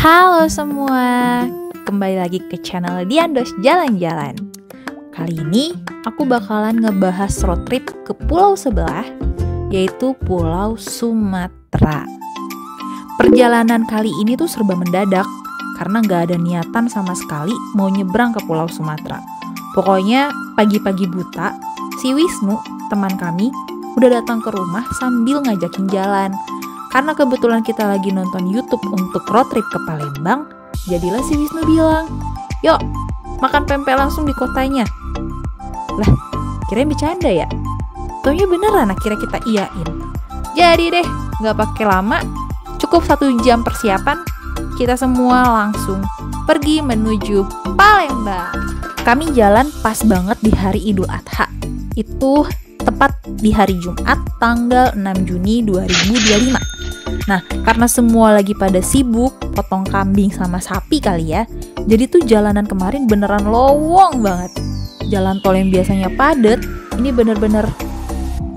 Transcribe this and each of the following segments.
Halo semua, kembali lagi ke channel Diandos Jalan-Jalan. Kali ini aku bakalan ngebahas road trip ke pulau sebelah, yaitu Pulau Sumatera. Perjalanan kali ini tuh serba mendadak, karena gak ada niatan sama sekali mau nyebrang ke Pulau Sumatera. Pokoknya pagi-pagi buta, si Wisnu, teman kami, udah datang ke rumah sambil ngajakin jalan. Karena kebetulan kita lagi nonton YouTube untuk road trip ke Palembang, jadilah si Wisnu bilang, "Yuk, makan pempek langsung di kotanya." Lah, kirain bercanda ya? Taunya beneran akhirnya kita iyain. Jadi deh, gak pakai lama, cukup 1 jam persiapan, kita semua langsung pergi menuju Palembang. Kami jalan pas banget di hari Idul Adha. Itu tepat di hari Jumat tanggal 6 Juni 2025. Nah, karena semua lagi pada sibuk potong kambing sama sapi kali ya, jadi tuh jalanan kemarin beneran lowong banget. Jalan tol yang biasanya padat, ini bener-bener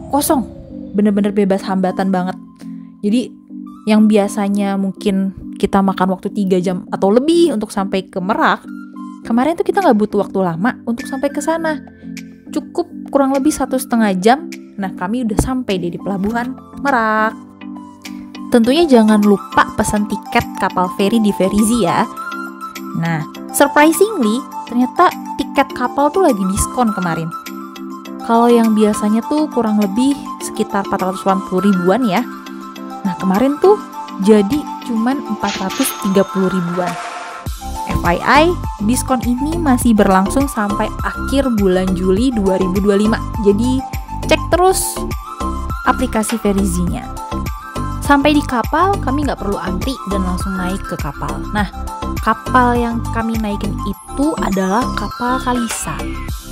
kosong, bener-bener bebas hambatan banget. Jadi yang biasanya mungkin kita makan waktu 3 jam atau lebih untuk sampai ke Merak, kemarin tuh kita gak butuh waktu lama untuk sampai ke sana. Cukup kurang lebih 1,5 jam, nah kami udah sampai di pelabuhan Merak. Tentunya jangan lupa pesan tiket kapal feri di Ferizi ya. Nah, surprisingly, ternyata tiket kapal tuh lagi diskon kemarin. Kalau yang biasanya tuh kurang lebih sekitar 480 ribuan ya. Nah, kemarin tuh jadi cuman 430 ribuan. FYI, diskon ini masih berlangsung sampai akhir bulan Juli 2025. Jadi, cek terus aplikasi Ferizinya. Sampai di kapal, kami nggak perlu antri dan langsung naik ke kapal. Nah, kapal yang kami naikin itu adalah kapal Kalisa.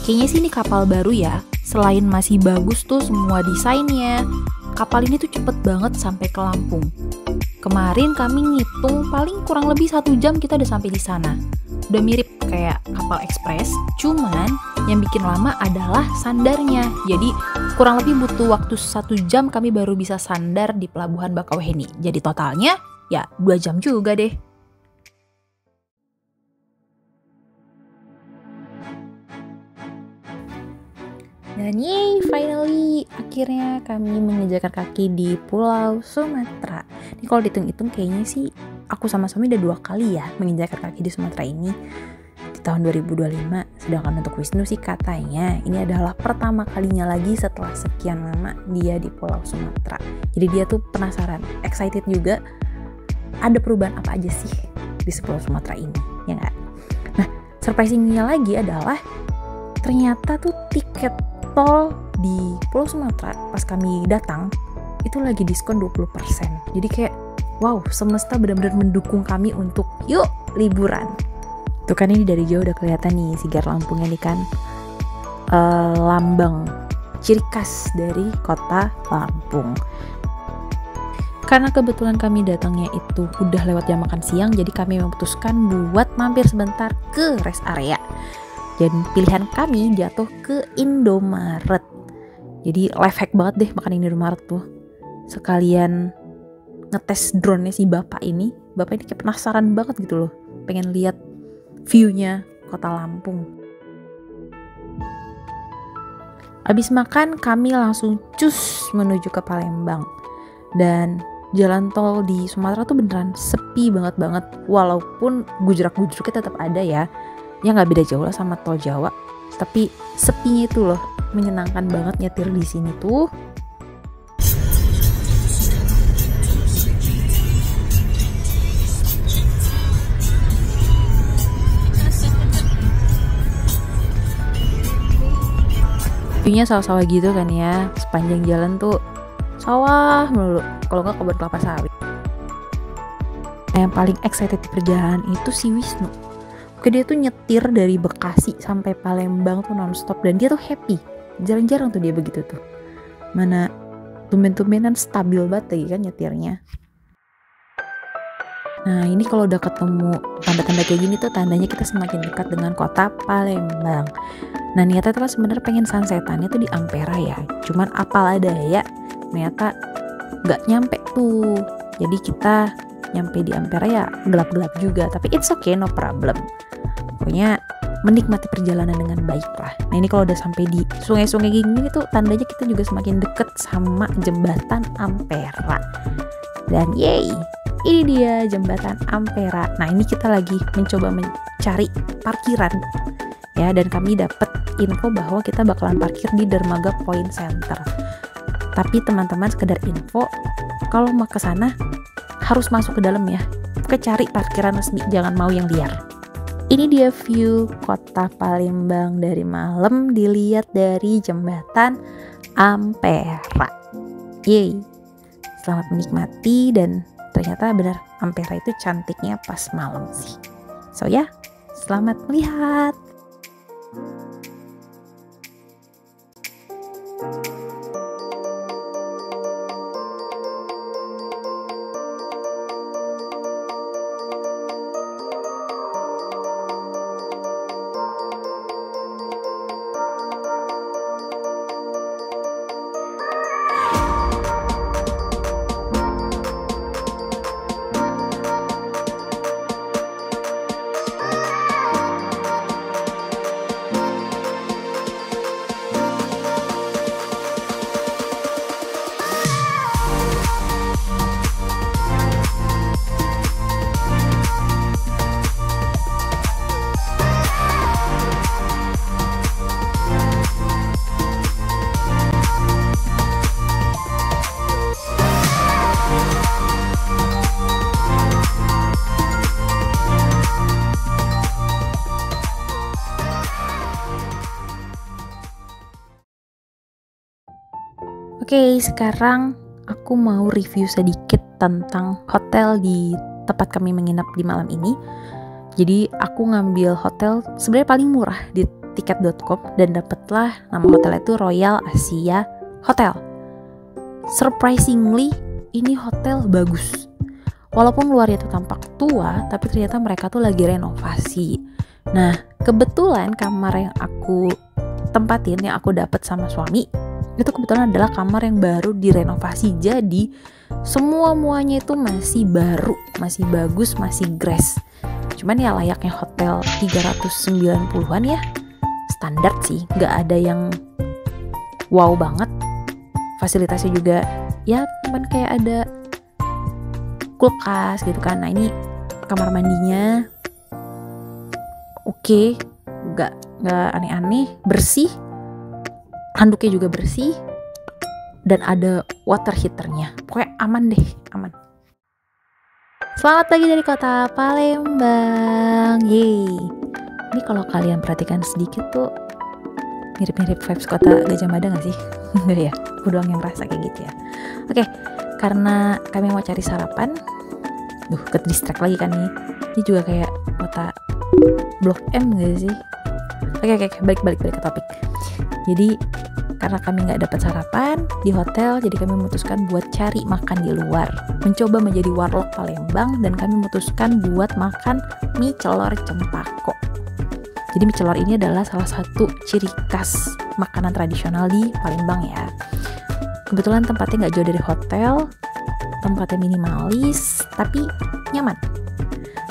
Kayaknya sih ini kapal baru ya. Selain masih bagus tuh semua desainnya, kapal ini tuh cepet banget sampai ke Lampung. Kemarin kami ngitung paling kurang lebih 1 jam kita udah sampai di sana. Udah mirip kayak kapal ekspres, cuman yang bikin lama adalah sandarnya. Jadi kurang lebih butuh waktu 1 jam kami baru bisa sandar di pelabuhan Bakauheni. Jadi totalnya ya 2 jam juga deh. Dan yay, finally akhirnya kami menginjakan kaki di Pulau Sumatera. Ini kalau dihitung-hitung kayaknya sih aku sama suami udah 2 kali ya menginjakan kaki di Sumatera ini di tahun 2025. Sedangkan untuk Wisnu sih katanya ini adalah pertama kalinya lagi setelah sekian lama dia di Pulau Sumatera. Jadi dia tuh penasaran, excited juga ada perubahan apa aja sih di Pulau Sumatera ini, ya nggak? Nah, surprisingnya lagi adalah ternyata tuh tiket tol di Pulau Sumatera pas kami datang itu lagi diskon 20%. Jadi kayak wow, semesta benar-benar mendukung kami untuk yuk liburan. Tuh kan ini dari jauh udah kelihatan nih sigar Lampungnya nih kan, lambang ciri khas dari kota Lampung. Karena kebetulan kami datangnya itu udah lewat jam makan siang, jadi kami memutuskan buat mampir sebentar ke rest area. Dan pilihan kami jatuh ke Indomaret. Jadi life hack banget deh makan Indomaret tuh. Sekalian ngetes drone-nya si bapak ini. Bapak ini kayak penasaran banget gitu loh, pengen lihat view-nya kota Lampung. Abis makan kami langsung cus menuju ke Palembang. Dan jalan tol di Sumatera tuh beneran sepi banget. Walaupun gujrak-gujruknya tetap ada ya. Ya nggak beda jauh lah sama tol Jawa, tapi sepinya itu loh menyenangkan banget nyetir di sini tuh. View-nya sawah-sawah gitu kan ya, sepanjang jalan tuh sawah melulu, kalau nggak kebun kelapa sawit. Yang paling excited di perjalanan itu si Wisnu. Dia tuh nyetir dari Bekasi sampai Palembang tuh nonstop dan dia tuh happy. Jarang-jarang tuh dia begitu tuh. Mana tumben-tumbenan stabil banget lagi kan nyetirnya. Nah ini kalau udah ketemu tanda-tanda kayak gini tuh tandanya kita semakin dekat dengan kota Palembang. Nah niatnya tuh sebenarnya pengen sunsetannya tuh di Ampera ya. Cuman apalah daya ternyata gak nyampe tuh. Jadi kita nyampe di Ampera ya gelap-gelap juga, tapi it's okay, no problem. Pokoknya menikmati perjalanan dengan baik lah. Nah ini kalau udah sampai di sungai-sungai gini tuh tandanya kita juga semakin deket sama jembatan Ampera. Dan yay, ini dia jembatan Ampera. Nah ini kita lagi mencoba mencari parkiran ya, dan kami dapat info bahwa kita bakalan parkir di Dermaga Point Center. Tapi teman-teman, sekedar info, kalau mau ke sana harus masuk ke dalam ya. Cari parkiran resmi, jangan mau yang liar. Ini dia view kota Palembang dari malam dilihat dari jembatan Ampera. Yeay, selamat menikmati, dan ternyata benar Ampera itu cantiknya pas malam sih. So ya, selamat melihat. Oke, sekarang aku mau review sedikit tentang hotel di tempat kami menginap di malam ini. Jadi aku ngambil hotel sebenarnya paling murah di tiket.com dan dapatlah nama hotelnya itu Royal Asia Hotel. Surprisingly, ini hotel bagus. Walaupun luarnya itu tampak tua, tapi ternyata mereka tuh lagi renovasi. Nah, kebetulan kamar yang aku tempatin, yang aku dapat sama suami, itu kebetulan adalah kamar yang baru direnovasi. Jadi semua-muanya itu masih baru, masih bagus, masih grass. Cuman ya layaknya hotel 390-an ya, standar sih, nggak ada yang wow banget. Fasilitasnya juga ya cuman kayak ada kulkas gitu kan. Nah ini kamar mandinya oke, nggak aneh-aneh, bersih. Handuknya juga bersih dan ada water heaternya. Pokoknya aman deh, aman. Selamat pagi dari kota Palembang. Yeay. Ini kalau kalian perhatikan sedikit tuh mirip-mirip vibes kota Gajah Mada gak sih? Enggak ya? Aku doang yang merasa kayak gitu ya. Oke, karena kami mau cari sarapan. Ke distract lagi kan nih. Ini juga kayak kota Blok M gak sih? Oke, balik ke topik. Jadi karena kami nggak dapat sarapan di hotel, jadi kami memutuskan buat cari makan di luar, mencoba menjadi warlock Palembang, dan kami memutuskan buat makan mie celor cempako. Jadi mie celor ini adalah salah satu ciri khas makanan tradisional di Palembang ya. Kebetulan tempatnya nggak jauh dari hotel, tempatnya minimalis tapi nyaman.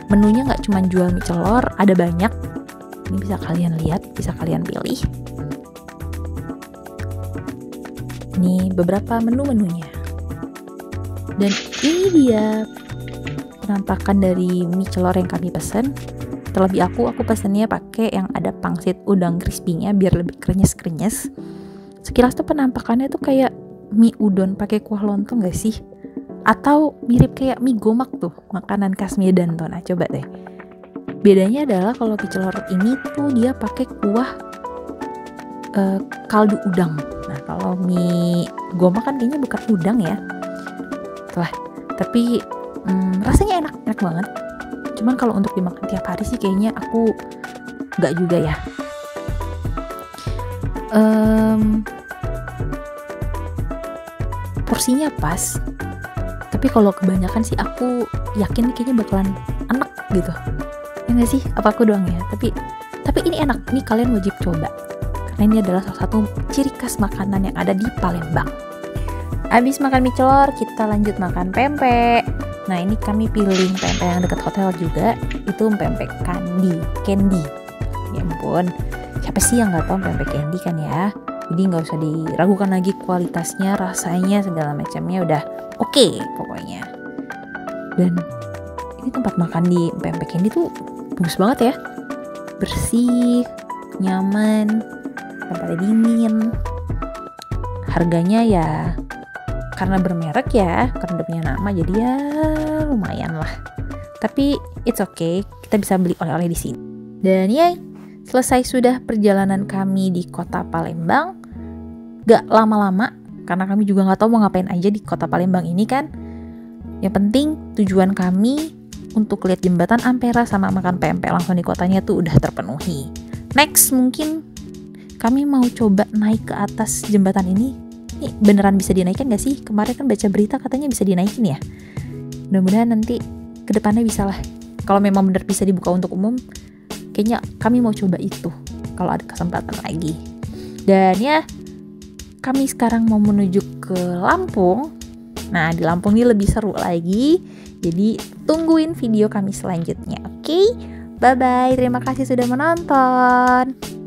Menunya nggak cuma jual mie celor, ada banyak. Ini bisa kalian lihat, bisa kalian pilih. Ini beberapa menu-menunya. Dan ini dia penampakan dari mie celor yang kami pesen. Terlebih aku pesennya pakai yang ada pangsit udang crispy-nya biar lebih krenyes-krenyes. Sekilas tuh penampakannya tuh kayak mie udon pakai kuah lontong gak sih? Atau mirip kayak mie gomak tuh, makanan khas Medan tuh. Nah coba deh. Bedanya adalah kalau mie celor ini tuh dia pakai kuah kaldu udang. Nah kalau mie gomak kan kayaknya bukan udang ya. Tapi rasanya enak banget. Cuman kalau untuk dimakan tiap hari sih kayaknya aku nggak juga ya. Porsinya pas. Tapi kalau kebanyakan sih aku yakin kayaknya bakalan enak gitu. Ya nggak sih? Apa aku doang ya? Tapi ini enak. Ini kalian wajib coba. Karena ini adalah salah satu ciri khas makanan yang ada di Palembang. Abis makan mie celor, kita lanjut makan pempek. Nah ini kami pilih pempek yang dekat hotel juga, itu pempek candy. Ya ampun, siapa sih yang nggak tahu pempek candy kan ya? Jadi nggak usah diragukan lagi kualitasnya, rasanya segala macamnya udah oke pokoknya. Dan ini tempat makan di pempek candy tuh bagus banget ya, bersih, nyaman, tempatnya dingin. Harganya ya karena bermerek ya, karena udah punya nama jadi ya lumayan lah. Tapi it's okay, kita bisa beli oleh-oleh di sini. Dan ya, selesai sudah perjalanan kami di kota Palembang. Gak lama-lama, karena kami juga gak tahu mau ngapain aja di kota Palembang ini kan. Yang penting tujuan kami untuk lihat jembatan Ampera sama makan pempek langsung di kotanya tuh udah terpenuhi. Next mungkin kami mau coba naik ke atas jembatan ini. Ini beneran bisa dinaikin gak sih? Kemarin kan baca berita katanya bisa dinaikin ya. Mudah-mudahan nanti kedepannya bisa lah. Kalau memang bener bisa dibuka untuk umum, kayaknya kami mau coba itu kalau ada kesempatan lagi. Dan ya, kami sekarang mau menuju ke Lampung. Nah, di Lampung ini lebih seru lagi. Jadi, tungguin video kami selanjutnya. Oke? Bye-bye. Terima kasih sudah menonton.